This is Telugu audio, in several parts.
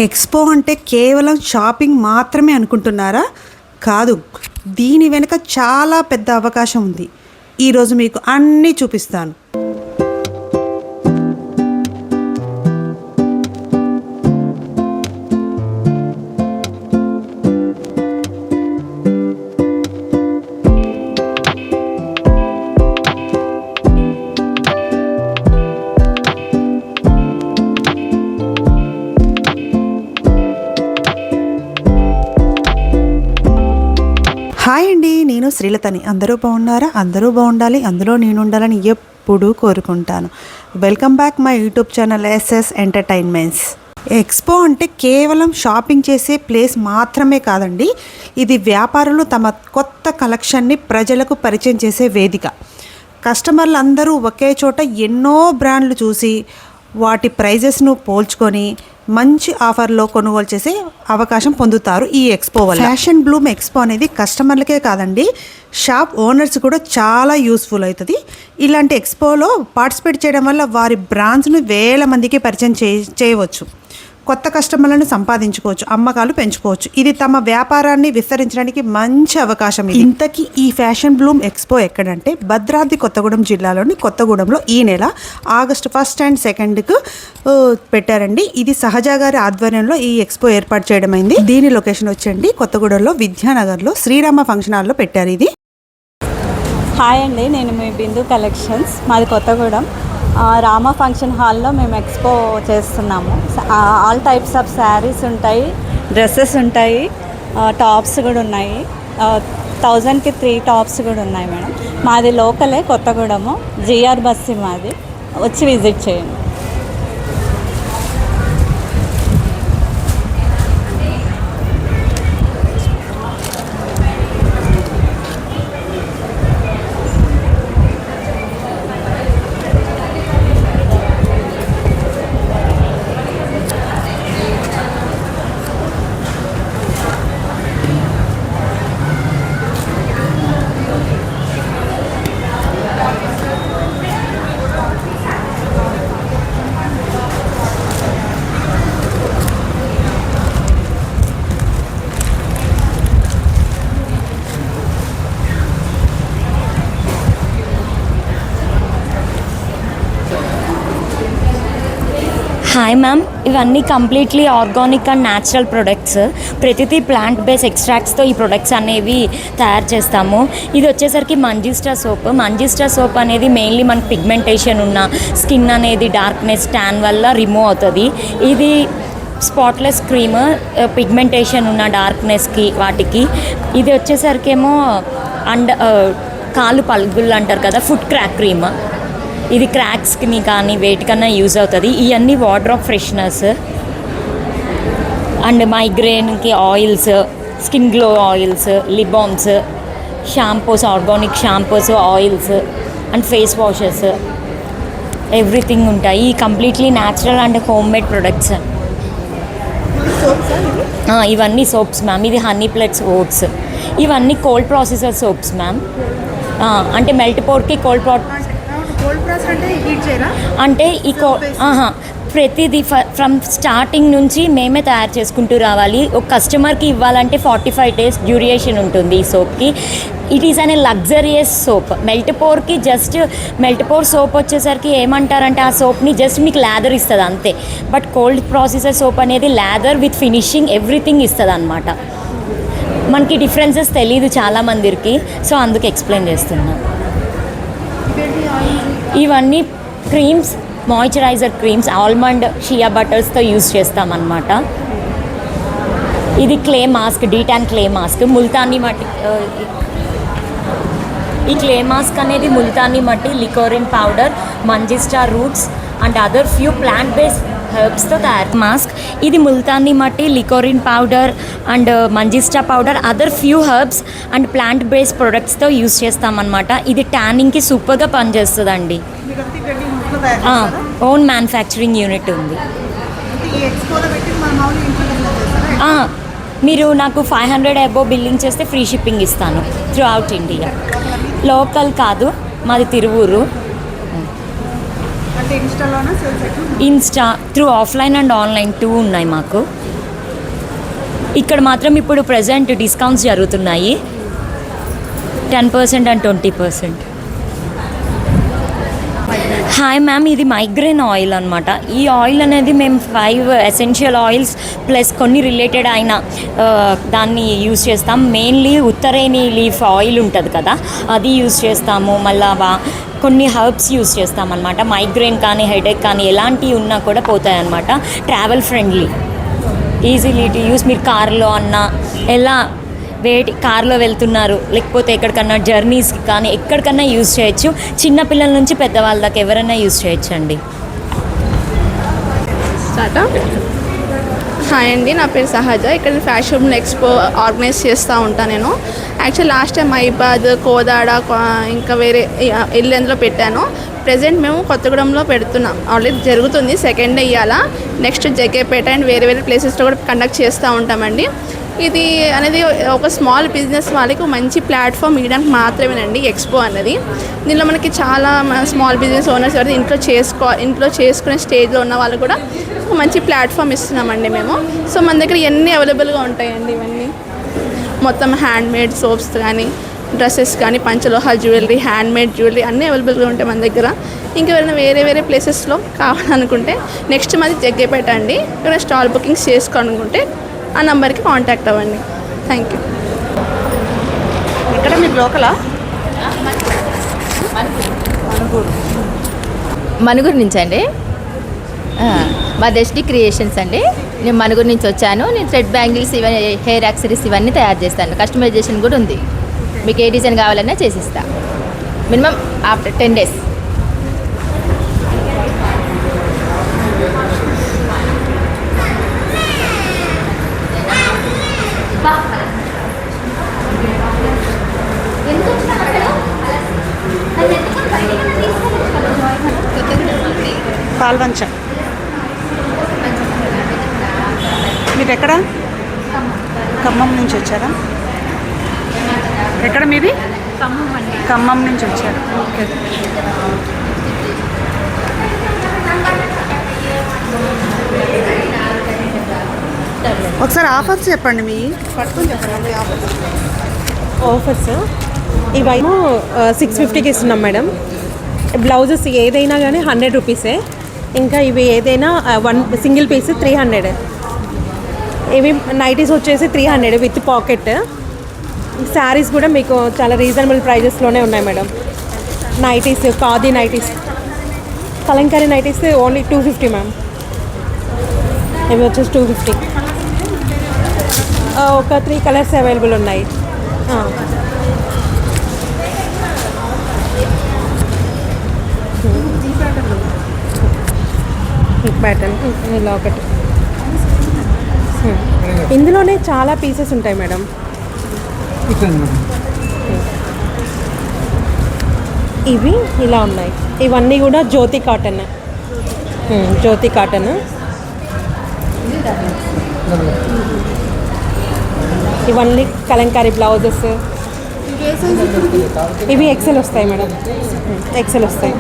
ఎక్స్పో అంటే కేవలం షాపింగ్ మాత్రమే అనుకుంటున్నారా? కాదు, దీని వెనుక చాలా పెద్ద అవకాశం ఉంది. ఈరోజు మీకు అన్నీ చూపిస్తాను. హాయ్ అండి, నేను శ్రీలతని. అందరూ బాగున్నారా? అందరూ బాగుండాలి, అందులో నేను ఉండాలని ఎప్పుడూ కోరుకుంటాను. Welcome back my YouTube channel S S entertainments. Expo అంటే కేవలం షాపింగ్ చేసే ప్లేస్ మాత్రమే కాదండి, ఇది వ్యాపారులు తమ కొత్త కలెక్షన్ని ప్రజలకు పరిచయం చేసే వేదిక. కస్టమర్లు అందరూ ఒకే చోట ఎన్నో బ్రాండ్లు చూసి వాటి ప్రైజెస్ను పోల్చుకొని మంచి ఆఫర్లో కొనుగోలు చేసే అవకాశం పొందుతారు ఈ ఎక్స్పో వల్ల. ఫ్యాషన్ బ్లూమ్ ఎక్స్పో అనేది కస్టమర్లకే కాదండి, షాప్ ఓనర్స్ కూడా చాలా యూస్ఫుల్ అవుతుంది. ఇలాంటి ఎక్స్పోలో పార్టిసిపేట్ చేయడం వల్ల వారి బ్రాండ్స్ను వేల మందికి పరిచయం చేయవచ్చు, కొత్త కస్టమర్లను సంపాదించుకోవచ్చు, అమ్మకాలు పెంచుకోవచ్చు. ఇది తమ వ్యాపారాన్ని విస్తరించడానికి మంచి అవకాశం. ఇంతకీ ఈ ఫ్యాషన్ బ్లూమ్ ఎక్స్పో ఎక్కడంటే భద్రాద్రి కొత్తగూడెం జిల్లాలోని కొత్తగూడెంలో ఈ నెల ఆగస్టు 1 and 2 పెట్టారండి. ఇది సహజ గారి ఆధ్వర్యంలో ఈ ఎక్స్పో ఏర్పాటు చేయడం అయింది. దీని లొకేషన్ వచ్చండి కొత్తగూడెంలో విద్యానగర్లో శ్రీరామ ఫంక్షన్ హాల్లో పెట్టారు ఇది. హాయ్ అండి, నేను మీ బిందు కలెక్షన్స్, మాది కొత్తగూడెం రామ ఫంక్షన్ హాల్లో మేము ఎక్స్పో చేస్తున్నాము. ఆల్ టైప్స్ ఆఫ్ శారీస్ ఉంటాయి, డ్రెస్సెస్ ఉంటాయి, టాప్స్ కూడా ఉన్నాయి. 1000కి 3 టాప్స్ కూడా ఉన్నాయి మేడం. మాది లోకలే కొత్తగూడెము, జిఆర్ బస్సి మాది, వచ్చి విజిట్ చేయండి. హాయ్ మ్యామ్, ఇవన్నీ completely organic and natural products. ప్రతిదీ ప్లాంట్ బేస్ ఎక్స్ట్రాక్ట్స్తో ఈ ప్రొడక్ట్స్ అనేవి తయారు చేస్తాము. ఇది వచ్చేసరికి మంజిస్టా సోప్. మంజిస్టా సోప్ అనేది మెయిన్లీ మనకి పిగ్మెంటేషన్ ఉన్న స్కిన్ అనేది డార్క్నెస్, ట్యాన్ వల్ల రిమూవ్ అవుతుంది. ఇది స్పాట్లెస్ క్రీమ్, పిగ్మెంటేషన్ ఉన్న డార్క్నెస్కి వాటికి. ఇది వచ్చేసరికి ఏమో కాలు పలుగుళ్ళు అంటారు కదా, ఫుట్ క్రాక్ క్రీమ్. ఇది క్రాక్స్కి కానీ వేటికన్నా యూజ్ అవుతుంది. ఇవన్నీ వార్డ్రోబ్ ఫ్రెషనర్స్ అండ్ మైగ్రేన్కి oils, skin glow oils, lip balms, shampoos, organic shampoos, oils and face washes, everything ఉంటాయి. Completely natural and home made products. ఇవన్నీ సోప్స్ మ్యామ్. ఇది హనీ ప్లెట్స్ ఓట్స్. ఇవన్నీ కోల్డ్ ప్రాసెసర్ సోప్స్ మ్యామ్. అంటే మెల్ట్ పౌడర్కి కోల్డ్ అంటే ఈ ప్రతిదీ ఫ్రమ్ స్టార్టింగ్ నుంచి మేమే తయారు చేసుకుంటూ రావాలి. ఒక కస్టమర్కి ఇవ్వాలంటే 45 days డ్యూరేషన్ ఉంటుంది ఈ సోప్కి. It is an luxurious soap. Melt pour soap వచ్చేసరికి ఏమంటారంటే ఆ సోప్ని జస్ట్ మీకు లాదర్ ఇస్తుంది అంతే. బట్ కోల్డ్ ప్రాసెసర్ సోప్ అనేది లాదర్ విత్ ఫినిషింగ్ ఎవ్రీథింగ్ ఇస్తుంది అనమాట. మనకి డిఫరెన్సెస్ తెలీదు చాలామందికి, సో అందుకు ఎక్స్ప్లెయిన్ చేస్తున్నాను. ఇవన్నీ creams, moisturiser creams, almond shea బటర్స్తో యూజ్ చేస్తామన్నమాట. ఇది clay mask, detan clay mask. Multani mitti. ఈ క్లే మాస్క్ అనేది multani mitti, liquorice powder, manjistha roots and other few plant based హెర్బ్స్తో తయారు మాస్క్. ఇది multani mitti, liquorice powder and manjistha powder, other few herbs and plant based ప్రొడక్ట్స్తో యూజ్ చేస్తామన్నమాట. ఇది ట్యానింగ్కి సూపర్గా పనిచేస్తుందండి. ఓన్ మ్యానుఫ్యాక్చరింగ్ యూనిట్ ఉంది. మీరు నాకు 500 అబోవ్ బిల్లింగ్ చేస్తే ఫ్రీ షిప్పింగ్ ఇస్తాను త్రూ అవుట్ ఇండియా. లోకల్ కాదు, మాది తిరువూరు. అంటే ఇన్స్టాలోనా సేల్స్ ఎట్లా? Insta through offline and online 2 ఉన్నాయి మాకు. ఇక్కడ మాత్రం ఇప్పుడు ప్రజెంట్ డిస్కౌంట్స్ జరుగుతున్నాయి, 10% అండ్ 20%. హాయ్ మ్యామ్, ఇది మైగ్రేన్ ఆయిల్ అనమాట. ఈ ఆయిల్ అనేది మేము 5 ఎసెన్షియల్ ఆయిల్స్ ప్లస్ కొన్ని రిలేటెడ్ అయిన దాన్ని యూస్ చేస్తాం. మెయిన్లీ ఉత్తరేణి లీఫ్ ఆయిల్ ఉంటుంది కదా, అది యూస్ చేస్తాము. మళ్ళా కొన్ని హర్బ్స్ యూస్ చేస్తామన్నమాట. మైగ్రేన్ కానీ హెడేక్ కానీ ఎలాంటివి ఉన్నా కూడా పోతాయి అన్నమాట. Travel friendly, easily to use. మీరు కార్లో అన్నా ఎలా కార్లో వెళ్తున్నారు, లేకపోతే ఎక్కడికన్నా జర్నీస్కి కానీ ఎక్కడికన్నా యూజ్ చేయొచ్చు. చిన్నపిల్లల నుంచి పెద్దవాళ్ళ దాకా ఎవరైనా యూజ్ చేయొచ్చు అండి. హాయ్ అండి, నా పేరు సహజ. ఇక్కడ ఫ్యాషన్ ఎక్స్పో ఆర్గనైజ్ చేస్తూ ఉంటాను నేను. యాక్చువల్ లాస్ట్ టైం మైబాద్, కోదాడ, ఇంకా వేరే ఇల్లందులో పెట్టాను. ప్రజెంట్ మేము కొత్తగూడెంలో పెడుతున్నాం, ఆల్రెడీ జరుగుతుంది. సెకండ్ ఇయ్యాల నెక్స్ట్ జగ్గేపేట అండ్ వేరే వేరే ప్లేసెస్లో కూడా కండక్ట్ చేస్తూ ఉంటామండి. ఇది అనేది ఒక స్మాల్ బిజినెస్ వాళ్ళకి మంచి ప్లాట్ఫామ్ ఇవ్వడానికి మాత్రమేనండి ఎక్స్పో అన్నది. దీనిలో మనకి చాలా స్మాల్ బిజినెస్ ఓనర్స్ ఎవరైతే ఇంట్లో చేసుకునే స్టేజ్లో ఉన్న వాళ్ళు కూడా ఒక మంచి ప్లాట్ఫామ్ ఇస్తున్నామండి మేము. సో మన దగ్గర ఎన్ని అవైలబుల్గా ఉంటాయండి, ఇవన్నీ మొత్తం హ్యాండ్మేడ్ సోప్స్ కానీ, డ్రెస్సెస్ కానీ, పంచలోహాల జ్యువెలరీ, హ్యాండ్మేడ్ జ్యువెలరీ అన్నీ అవైలబుల్గా ఉంటాయి మన దగ్గర. ఇంకా ఎవరైనా వేరే వేరే ప్లేసెస్లో కావాలనుకుంటే నెక్స్ట్ మంత్ జగ్గేపేట అండి. ఎవరైనా స్టాల్ బుకింగ్స్ చేసుకోవాలనుకుంటే ఆ నెంబర్కి కాంటాక్ట్ అవ్వండి. Thank you. ఇక్కడ మీరు లోకలా? మనుగురు నుంచి అండి. మా దృష్టి క్రియేషన్స్ అండి. నేను మనుగురు నుంచి వచ్చాను. నేను థ్రెడ్ బ్యాంగిల్స్, ఇవన్నీ హెయిర్ యాక్సరీస్ ఇవన్నీ తయారు చేస్తాను. కస్టమైజేషన్ కూడా ఉంది. మీకు ఏ డిజైన్ కావాలన్నా చేసిస్తా. Minimum after 10 days. పాల్వంచ. మీరు ఎక్కడ? ఖమ్మం నుంచి వచ్చారా? ఎక్కడ మీది? ఖమ్మం నుంచి వచ్చారు. ఓకే. ఒకసారి ఆఫర్స్ చెప్పండి, మీ పట్టుకొని చెప్పండి ఆఫర్స్. ఆఫర్స్ ఇవేమో 650కి ఇస్తున్నాం మేడం. బ్లౌజెస్ ఏదైనా కానీ 100 రూపీసే. ఇంకా ఇవి ఏదైనా 1 సింగిల్ పీస్ 300. ఇవి నైటీస్ వచ్చేసి 300 విత్ పాకెట్. శారీస్ కూడా మీకు చాలా రీజనబుల్ ప్రైజెస్లోనే ఉన్నాయి madam. Nighties, khadi nighties, Kalamkari nighties only 250 ma'am. ఇవి వచ్చేసి 250. ఒక 3 కలర్స్ అవైలబుల్ ఉన్నాయి. ప్యాటర్న్ ఇలా ఒకటి. ఇందులోనే చాలా పీసెస్ ఉంటాయి మేడం. ఇవి ఇలా ఉన్నాయి. ఇవన్నీ కూడా జ్యోతి కాటన్. జ్యోతి కాటన్. ఇవన్నీ కలంకారీ బ్లౌజెస్. ఇవి ఎక్సెల్ వస్తాయి మేడం, ఎక్సెల్ వస్తాయి.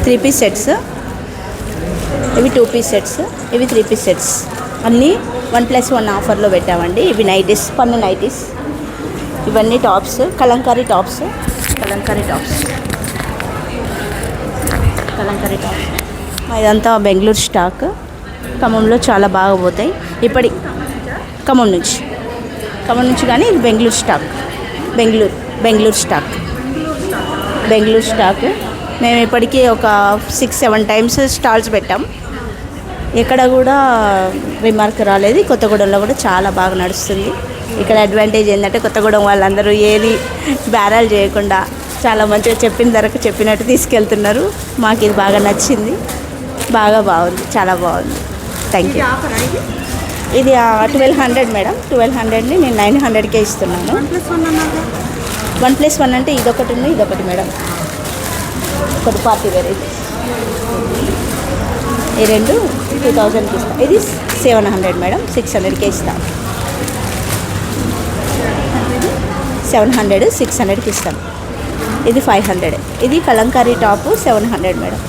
3 పీస్ సెట్స్, ఇవి 2 పీస్ సెట్స్, ఇవి 3 పీస్ సెట్స్. అన్నీ 1+1 ఆఫర్లో పెట్టామండి. ఇవి నైటీస్, పన్ను నైటీస్. ఇవన్నీ టాప్స్, కలంకారీ టాప్స్. ఇదంతా బెంగళూరు స్టాక్. ఖమ్మంలో చాలా బాగా పోతాయి. ఖమ్మం నుంచి కానీ ఇది బెంగళూరు స్టాక్. బెంగళూరు స్టాక్. మేము ఇప్పటికీ ఒక 6-7 టైమ్స్ స్టాల్స్ పెట్టాం. ఎక్కడ కూడా రిమార్క్ రాలేదు. కొత్తగూడెంలో కూడా చాలా బాగా నడుస్తుంది. ఇక్కడ అడ్వాంటేజ్ ఏంటంటే కొత్తగూడెం వాళ్ళందరూ ఏది బేరాలు చేయకుండా చాలా మంచిగా చెప్పిన ధరకు చెప్పినట్టు తీసుకెళ్తున్నారు. మాకు ఇది బాగా నచ్చింది. బాగుంది, చాలా బాగుంది. Thank you. ఇది 1200 మేడం. 1200ని నేను 900కే ఇస్తున్నాను. 1+1 అంటే ఇదొకటి ఉంది, ఇదొకటి మేడం. ఒకటి పార్టీ వేర్. ఈ రెండు 2000కి ఇస్తాం. ఇది 700 మేడం, 600కే ఇస్తాం. 700, 600కి ఇస్తాం. ఇది 500. ఇది కలంకారీ టాపు 700 మేడం.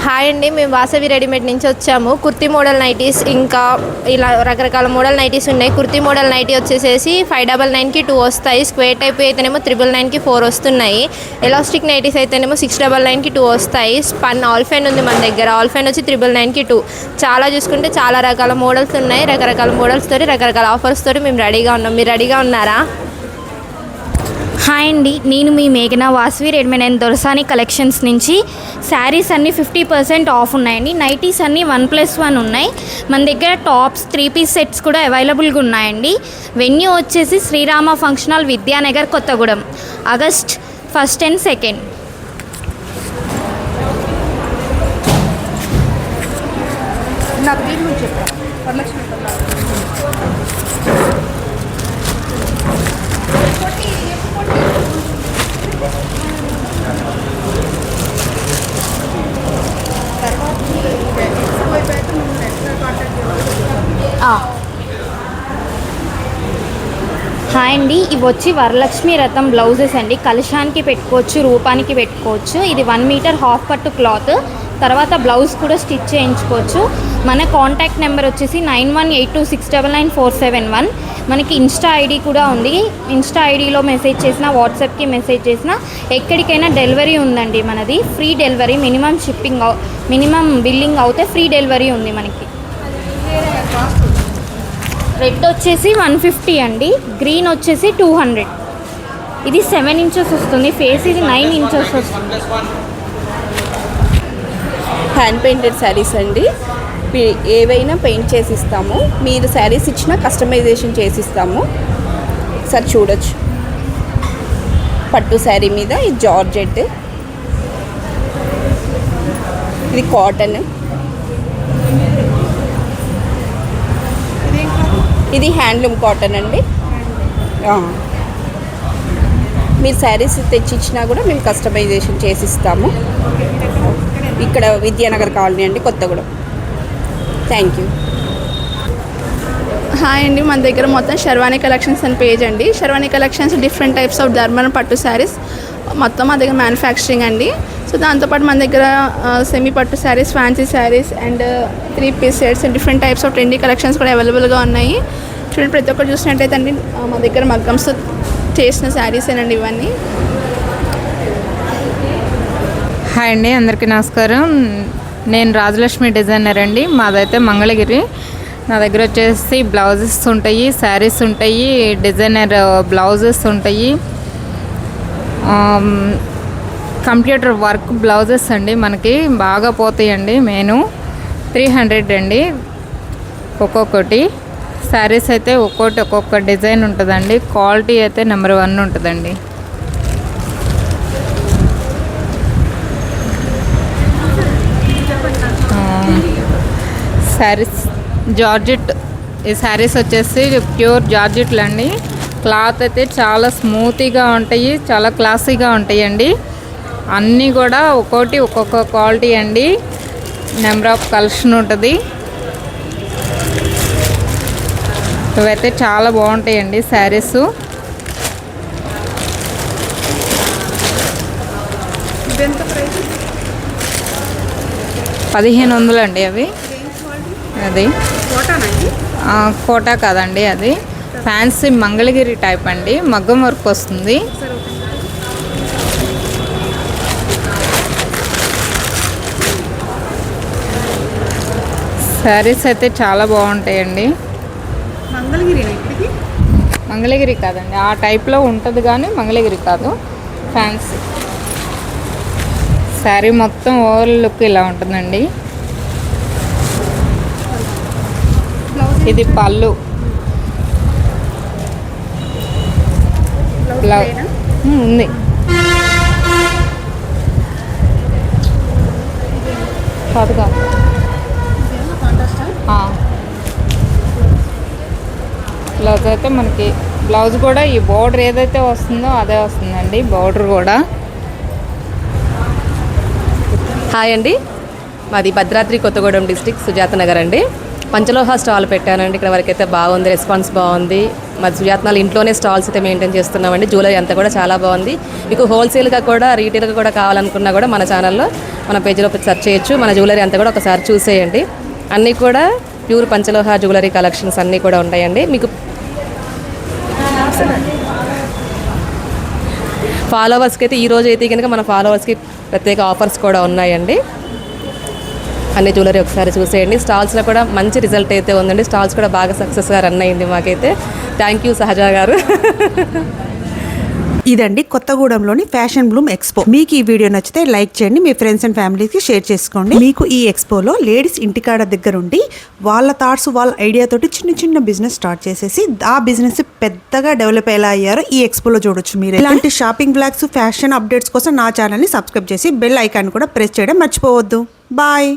హాయ్ అండి, మేము వాసవి రెడీమేడ్ నుంచి వచ్చాము. కుర్తీ మోడల్ నైటీస్ ఇంకా ఇలా రకరకాల మోడల్ నైటీస్ ఉన్నాయి. కుర్తీ మోడల్ నైటీ వచ్చేసేసి 599కి 2 వస్తాయి. స్క్వేర్ టైప్ అయితేనేమో 999కి 4 వస్తున్నాయి. ఎలాస్టిక్ నైటీస్ అయితేనేమో 699కి 2 వస్తాయి. స్పన్ ఆల్ఫైన్ ఉంది మన దగ్గర. ఆల్ఫైన్ వచ్చి 999కి 2. చాలా చూసుకుంటే చాలా రకాల మోడల్స్ ఉన్నాయి. రకరకాల మోడల్స్ తోటి రకరకాల ఆఫర్స్ తోటి మేము రెడీగా ఉన్నాం. మీరు రెడీగా ఉన్నారా? హాయ్ అండి, నేను మీ మేఘన, Vasavi readymade and Dorasani collections నుంచి. శారీస్ అన్నీ 50% ఆఫ్ ఉన్నాయండి. నైటీస్ అన్నీ 1+1 ఉన్నాయి. మన దగ్గర టాప్స్ 3 పీస్ సెట్స్ కూడా అవైలబుల్గా ఉన్నాయండి. వెన్యూ వచ్చేసి Srirama function hall, Vidyanagar, Kothagudem, August 1 and 2. Hi అండి, ఇవి వచ్చి వరలక్ష్మి రథం బ్లౌజెస్ అండి. కలశానికి పెట్టుకోవచ్చు, రూపానికి పెట్టుకోవచ్చు. ఇది 1 మీటర్ హాఫ్ పట్టు క్లాత్. తర్వాత బ్లౌజ్ కూడా స్టిచ్ చేయించుకోవచ్చు. మన కాంటాక్ట్ నెంబర్ వచ్చేసి 9182699471. మనకి ఇన్స్టా ఐడి కూడా ఉంది. ఇన్స్టా ఐడిలో మెసేజ్ చేసినా, వాట్సాప్కి మెసేజ్ చేసినా ఎక్కడికైనా డెలివరీ ఉందండి. మనది ఫ్రీ డెలివరీ. మినిమం బిల్లింగ్ అవుతే ఫ్రీ డెలివరీ ఉంది మనకి. రెడ్ వచ్చేసి 150 అండి. గ్రీన్ వచ్చేసి 200. ఇది 7 ఇంచెస్ వస్తుంది ఫేస్. ఇది 9 ఇంచెస్ వస్తుంది. హ్యాండ్ పెయింటెడ్ శారీస్ అండి. ఏవైనా పెయింట్ చేసిస్తాము. మీరు శారీస్ ఇచ్చినా కస్టమైజేషన్ చేసిస్తాము. ఒకసారి చూడొచ్చు. పట్టు శారీ మీద ఇది జార్జెట్, ఇది కాటన్, ఇది హ్యాండ్లూమ్ కాటన్ అండి. మీరు శారీస్ తెచ్చిచ్చినా కూడా మేము కస్టమైజేషన్ చేసిస్తాము. ఇక్కడ విద్యానగర్ కాలనీ అండి, కొత్తగూడెం. Thank you. హాయ్ అండి, మన దగ్గర మొత్తం శర్వాణి కలెక్షన్స్ అని పేజ్ అండి. Sherwani collections different types of ధర్మన్ పట్టు శారీస్ మొత్తం మా దగ్గర మ్యానుఫ్యాక్చరింగ్ అండి. సో దాంతోపాటు మన దగ్గర సెమీ పట్టు saris, fancy saris and 3 piece sets, different types of trendy collections కూడా అవైలబుల్గా ఉన్నాయి. చూడండి, ప్రతి ఒక్కరు చూసినట్టయితే అండి మా దగ్గర మగ్గంతో చేసిన శారీసేనండి ఇవన్నీ. హాయ్ అండి, అందరికీ నమస్కారం. నేను రాజలక్ష్మి డిజైనర్ అండి. మాదైతే మంగళగిరి. నా దగ్గర వచ్చేసి బ్లౌజెస్ ఉంటాయి, శారీస్ ఉంటాయి, డిజైనర్ బ్లౌజెస్ ఉంటాయి, కంప్యూటర్ వర్క్ బ్లౌజెస్ అండి. మనకి బాగా పోతాయండి. మెయిన్ 300 అండి ఒక్కొక్కటి. శారీస్ అయితే ఒక్కొక్క డిజైన్ ఉంటుందండి. క్వాలిటీ అయితే నెంబర్ 1 ఉంటుందండి. శారీస్ జార్జెట్. ఈ శారీస్ వచ్చేసి ప్యూర్ జార్జెట్లు అండి. క్లాత్ అయితే చాలా స్మూతీగా ఉంటాయి, చాలా క్లాసీగా ఉంటాయండి. అన్నీ కూడా ఒక్కొక్క క్వాలిటీ అండి. నెంబర్ ఆఫ్ కలెక్షన్ ఉంటుంది. ఇవైతే చాలా బాగుంటాయండి శారీస్. $1500 అండి అవి. అది కోటా కాదండి, అది ఫ్యాన్సీ మంగళగిరి టైప్ అండి. మగ్గం వర్క్ వస్తుంది. శారీస్ అయితే చాలా బాగుంటాయండి. మంగళగిరి కాదండి, ఆ టైప్లో ఉంటుంది కానీ మంగళగిరి కాదు, ఫ్యాన్సీ. శారీ మొత్తం ఓవర్ లుక్ ఇలా ఉంటుందండి. ఇది పళ్ళు, బ్లౌజ్ ఉంది. కాదుగా బ్లౌజ్ అయితే మనకి బ్లౌజ్ కూడా ఈ బోర్డర్ ఏదైతే వస్తుందో అదే వస్తుందండి. బోర్డర్ కూడా. హాయ్ అండి, మాది భద్రాద్రి కొత్తగూడెం డిస్ట్రిక్ట్ సుజాత నగర్ అండి. పంచలోహ స్టాల్ పెట్టానండి. ఇక్కడ వరకు అయితే బాగుంది, రెస్పాన్స్ బాగుంది. మాది సుజాతనాలు ఇంట్లోనే స్టాల్స్ అయితే మెయింటైన్ చేస్తున్నామండి. జ్యువెలరీ అంతా కూడా చాలా బాగుంది. మీకు హోల్సేల్గా కూడా రీటైల్గా కూడా కావాలనుకున్నా కూడా మన ఛానల్లో మన పేజీలో సెర్చ్ చేయొచ్చు. మన జ్యువెలరీ అంతా కూడా ఒకసారి చూసేయండి. అన్నీ కూడా ప్యూర్ పంచలోహ జ్యువెలరీ కలెక్షన్స్ అన్నీ కూడా ఉంటాయండి. మీకు ఫాలోవర్స్కి అయితే ఈరోజు అయితే కనుక మన ఫాలోవర్స్కి ప్రత్యేక ఆఫర్స్ కూడా ఉన్నాయండి. అన్ని జ్యువెలరీ ఒకసారి చూసేయండి. స్టాల్స్లో కూడా మంచి రిజల్ట్ అయితే ఉందండి. స్టాల్స్ కూడా బాగా సక్సెస్గా రన్ అయింది మాకైతే. థ్యాంక్ యూ సహజా గారు. ఇదండి కొత్తగూడెంలోని ఫ్యాషన్ బ్లూమ్ ఎక్స్పో. మీకు ఈ వీడియో నచ్చితే లైక్ చేయండి, మీ ఫ్రెండ్స్ అండ్ ఫ్యామిలీకి షేర్ చేసుకోండి. మీకు ఈ ఎక్స్పోలో లేడీస్ ఇంటికాడ దగ్గర ఉండి వాళ్ళ థాట్స్, వాళ్ళ ఐడియా తోటి చిన్న చిన్న బిజినెస్ స్టార్ట్ చేసేసి ఆ బిజినెస్ పెద్దగా డెవలప్ ఎలా అయ్యారో ఈ ఎక్స్పోలో చూడొచ్చు. మీరు ఇలాంటి షాపింగ్ బ్లాగ్స్, ఫ్యాషన్ అప్డేట్స్ కోసం నా ఛానల్ని సబ్స్క్రైబ్ చేసి బెల్ ఐకాన్ కూడా ప్రెస్ చేయడం మర్చిపోవద్దు. బాయ్.